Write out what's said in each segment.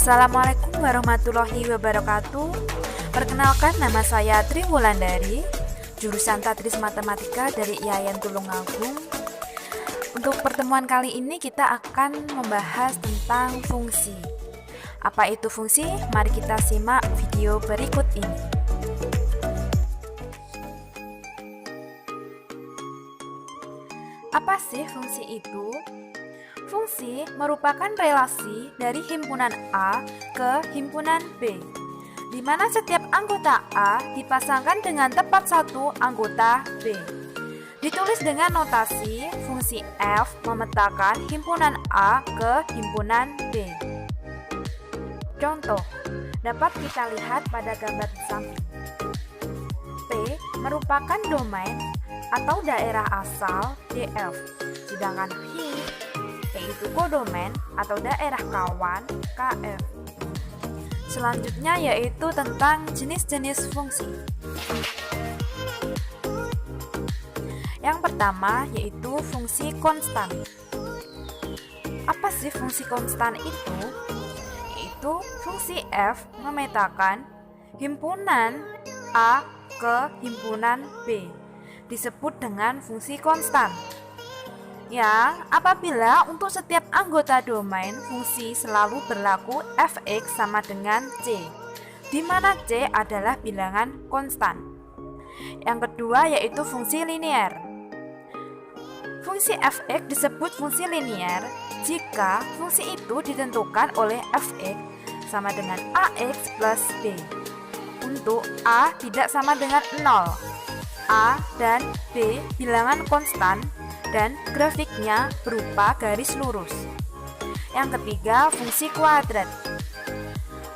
Assalamualaikum warahmatullahi wabarakatuh. Perkenalkan, nama saya Tri Wulandari, jurusan Tadris Matematika dari IAIN Tulungagung. Untuk pertemuan kali ini kita akan membahas tentang fungsi. Apa itu fungsi? Mari kita simak video berikut ini. Apa sih fungsi itu? Fungsi merupakan relasi dari himpunan A ke himpunan B, di mana setiap anggota A dipasangkan dengan tepat satu anggota B. Ditulis dengan notasi fungsi F memetakan himpunan A ke himpunan B. Contoh, dapat kita lihat pada gambar di samping. P merupakan domain atau daerah asal DF, sedangkan Hi yaitu kodomain atau daerah kawan KF. Selanjutnya yaitu tentang jenis-jenis fungsi. Yang pertama yaitu fungsi konstan. Apa sih fungsi konstan itu? Yaitu fungsi F memetakan himpunan A ke himpunan B, disebut dengan fungsi konstan. Yang apabila untuk setiap anggota domain fungsi selalu berlaku fx sama dengan c, di mana c adalah bilangan konstan. Yang kedua yaitu fungsi linear. Fungsi fx disebut fungsi linear jika fungsi itu ditentukan oleh fx sama dengan ax plus b, untuk a tidak sama dengan 0, a dan b bilangan konstan, dan grafiknya berupa garis lurus. Yang ketiga, fungsi kuadrat.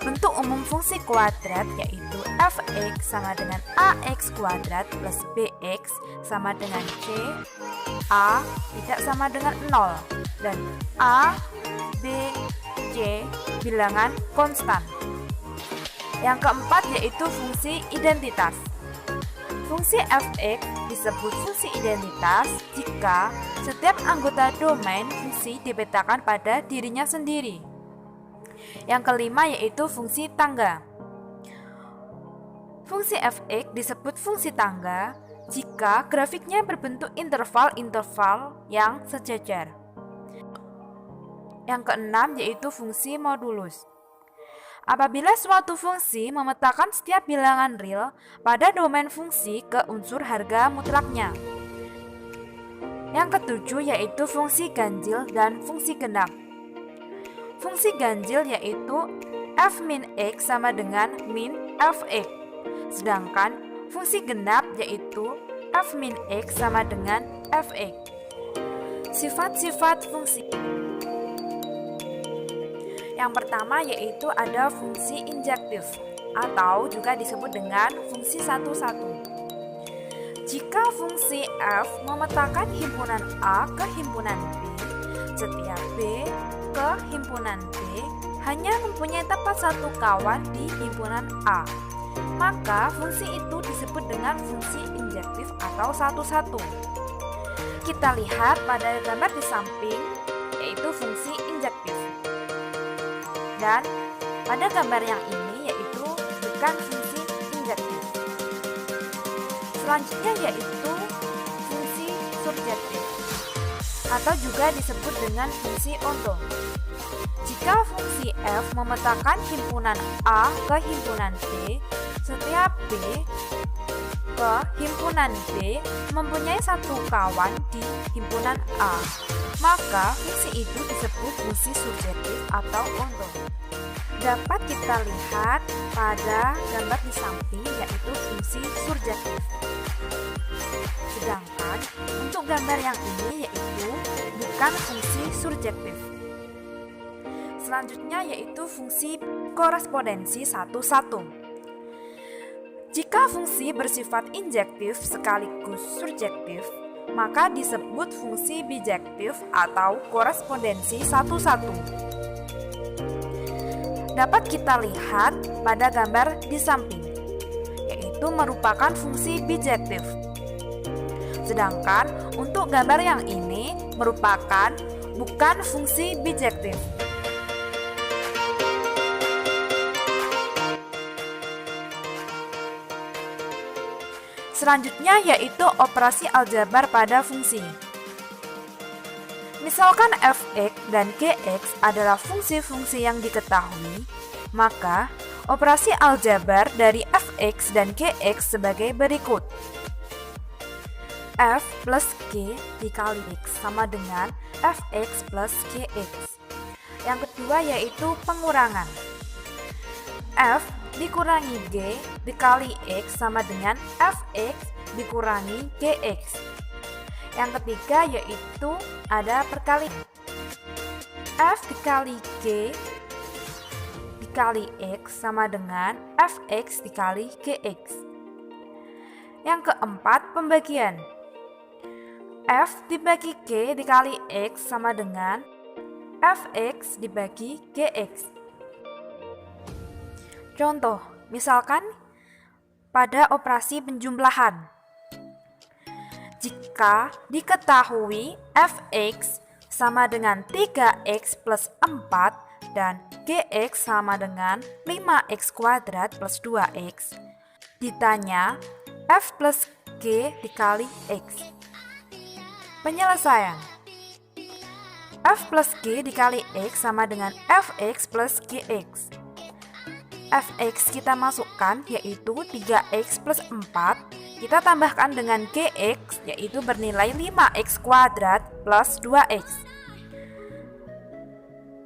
Bentuk umum fungsi kuadrat yaitu fx sama dengan ax kuadrat plus bx sama dengan c, a tidak sama dengan 0, dan a, b, c bilangan konstan. Yang keempat yaitu fungsi identitas. Fungsi fx disebut fungsi identitas jika setiap anggota domain fungsi dipetakan pada dirinya sendiri. Yang kelima yaitu fungsi tangga. Fungsi fx disebut fungsi tangga jika grafiknya berbentuk interval-interval yang sejajar. Yang keenam yaitu fungsi modulus. Apabila suatu fungsi memetakan setiap bilangan real pada domain fungsi ke unsur harga mutlaknya. Yang ketujuh yaitu fungsi ganjil dan fungsi genap. Fungsi ganjil yaitu f min x sama dengan min fx, sedangkan fungsi genap yaitu f min x sama dengan fx. Sifat-sifat fungsi. Yang pertama yaitu ada fungsi injektif atau juga disebut dengan fungsi satu-satu. Jika fungsi f memetakan himpunan A ke himpunan B, setiap B ke himpunan B hanya mempunyai tepat satu kawan di himpunan A, maka fungsi itu disebut dengan fungsi injektif atau satu-satu. Kita lihat pada gambar di samping yaitu fungsi injektif. Dan pada gambar yang ini yaitu bukan fungsi injektif. Selanjutnya yaitu fungsi surjektif atau juga disebut dengan fungsi Onto. Jika fungsi f memetakan himpunan A ke himpunan B, setiap B ke himpunan B mempunyai satu kawan di himpunan A, maka fungsi itu disebut fungsi surjektif atau Onto. Dapat kita lihat pada gambar di samping yaitu fungsi surjektif. Sedangkan untuk gambar yang ini yaitu bukan fungsi surjektif. Selanjutnya yaitu fungsi korespondensi satu-satu. Jika fungsi bersifat injektif sekaligus surjektif, maka disebut fungsi bijektif atau korespondensi satu-satu. Dapat kita lihat pada gambar di samping, yaitu merupakan fungsi bijektif. Sedangkan untuk gambar yang ini merupakan bukan fungsi bijektif. Selanjutnya yaitu operasi aljabar pada fungsi. Misalkan f(x) dan g(x) adalah fungsi-fungsi yang diketahui, maka operasi aljabar dari f(x) dan g(x) sebagai berikut. F plus G dikali X sama dengan fx plus gx. Yang kedua yaitu pengurangan. F dikurangi G dikali X sama dengan fx dikurangi gx. Yang ketiga yaitu ada perkalian. F dikali G dikali X sama dengan fx dikali gx. Yang keempat pembagian. F dibagi G dikali X sama dengan fx dibagi gx. Contoh, misalkan pada operasi penjumlahan. Jika diketahui fx sama dengan 3x plus 4 dan gx sama dengan 5x kuadrat plus 2x, ditanya f plus g dikali x. Penyelesaian. F plus g dikali x sama dengan fx plus gx. Fx kita masukkan yaitu 3x plus 4, kita tambahkan dengan gx yaitu bernilai 5x kuadrat plus 2x.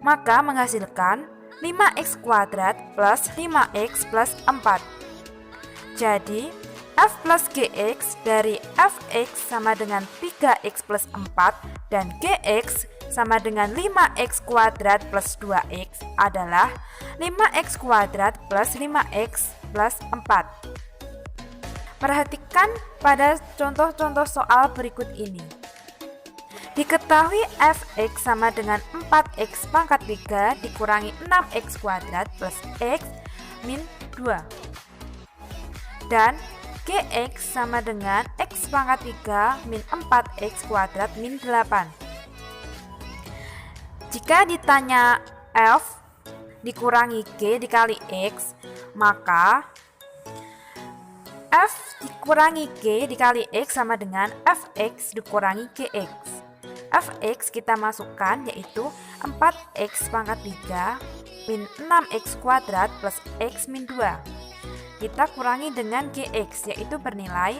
Maka menghasilkan 5x kuadrat plus 5x plus 4. Jadi f plus gx dari fx sama dengan 3x plus 4 dan gx sama dengan 5x kuadrat plus 2x adalah 5x kuadrat plus 5x plus 4. Perhatikan pada contoh-contoh soal berikut ini. Diketahui fx sama dengan 4x pangkat 3 dikurangi 6x kuadrat plus x min 2. Dan gx sama dengan x pangkat 3 min 4x kuadrat min 8. Jika ditanya f dikurangi g dikali x, maka f dikurangi g dikali x sama dengan fx dikurangi gx. Fx kita masukkan yaitu 4x pangkat 3 min 6x kuadrat plus x min 2. Kita kurangi dengan gx yaitu bernilai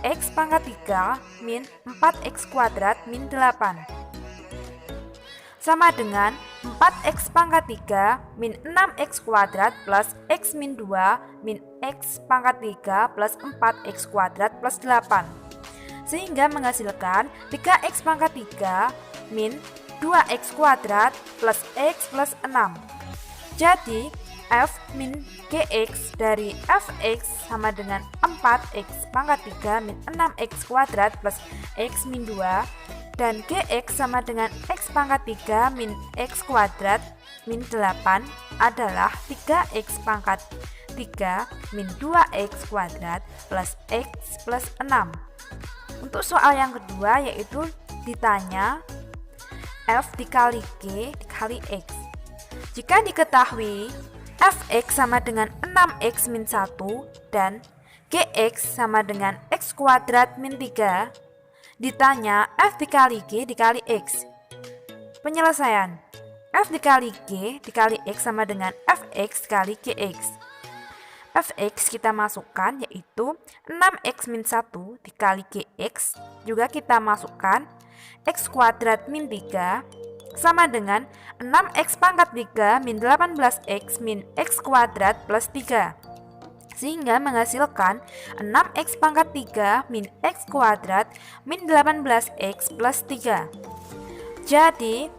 x pangkat 3 min 4x kuadrat min 8. Sama dengan 4x pangkat 3 min 6x kuadrat plus x min 2 min x pangkat 3 plus 4x kuadrat plus 8. Sehingga menghasilkan 3x pangkat 3 min 2x kuadrat plus x plus 6. Jadi f min gx dari fx sama dengan 4x pangkat 3 min 6x kuadrat plus x min 2 dan gx sama dengan x pangkat 3 min x kuadrat min 8 adalah 3x pangkat 3 min 2x kuadrat plus x plus 6. Untuk soal yang kedua yaitu ditanya f dikali g dikali x. Jika diketahui fx sama dengan 6x min 1 dan gx sama dengan x kuadrat min 3, ditanya f dikali g dikali x. Penyelesaian. F dikali g dikali x sama dengan fx dikali gx. Fx kita masukkan yaitu 6x min 1 dikali gx. Juga kita masukkan x kuadrat min 3 sama dengan 6x pangkat 3 min 18x min x kuadrat plus 3. Sehingga menghasilkan 6x pangkat 3 min x kuadrat min 18x plus 3. Jadi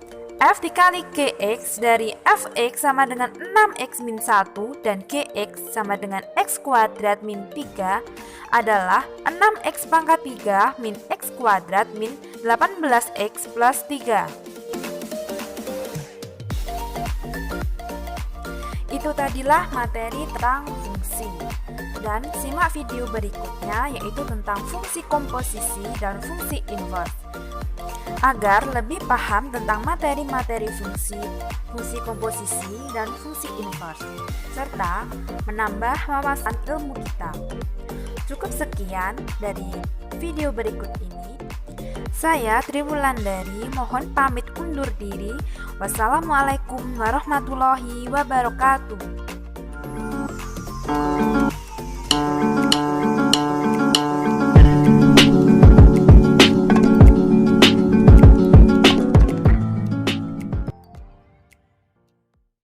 f dikali gx dari fx sama dengan 6x min 1 dan gx sama dengan x kuadrat min 3 adalah 6x pangkat 3 min x kuadrat min 18x plus 3. Itu tadilah materi tentang fungsi. Dan simak video berikutnya yaitu tentang fungsi komposisi dan fungsi inverse. Agar lebih paham tentang materi-materi fungsi, fungsi komposisi, dan fungsi inverse, serta menambah wawasan ilmu kita. Cukup sekian dari video berikut ini. Saya Triwulandari mohon pamit undur diri. Wassalamualaikum warahmatullahi wabarakatuh.